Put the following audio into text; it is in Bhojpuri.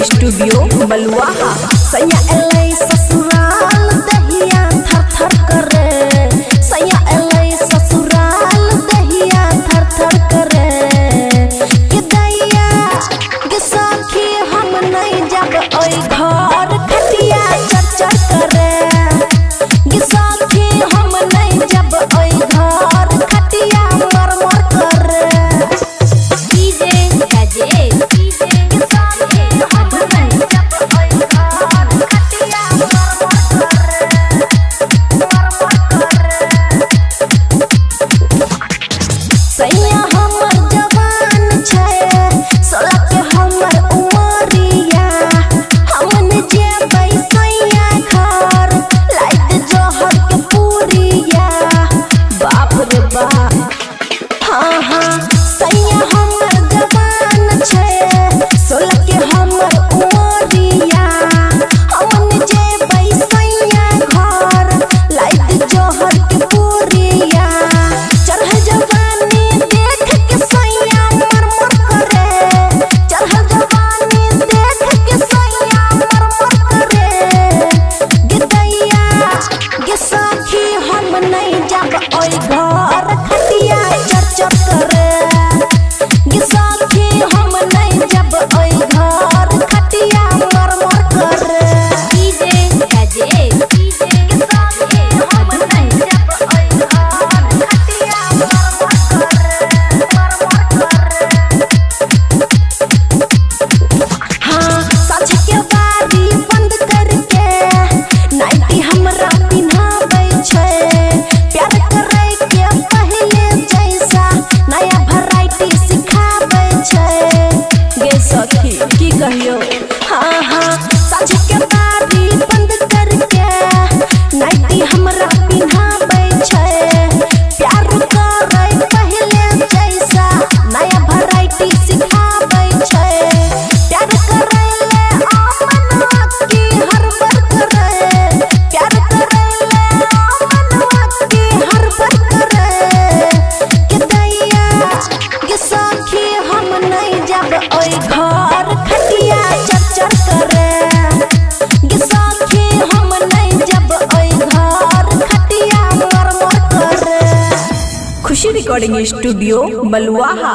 स्टूडियो बलुआहा सैया एलै ससुराल दहिया थर थर करे सैया एलै ससुराल दहिया थर थर करे कि दैया कि सखी हम नहीं जब ओई घर खटिया चर चर करे कि सखी हम नहीं जब ओई घर खटिया मर मर करे डीजे बजे की कहियो हाँ हाँ साझ के बारी बंद करके नाइटी हमरा पिन्हाबै छै प्यार करे पहले जैसा नया वैरायटी सिखाबै छै प्यार करैले आमनवा की हर बार करे प्यार करैले आमनवा की हर बार करे कि दैया कि सखी हम नहीं जब ओई घर खटिया चर चर करे कि सखी हम नहीं जब ओई घर खटिया मर मर करे। खुशी रिकॉर्डिंग स्टूडियो बलुआहा।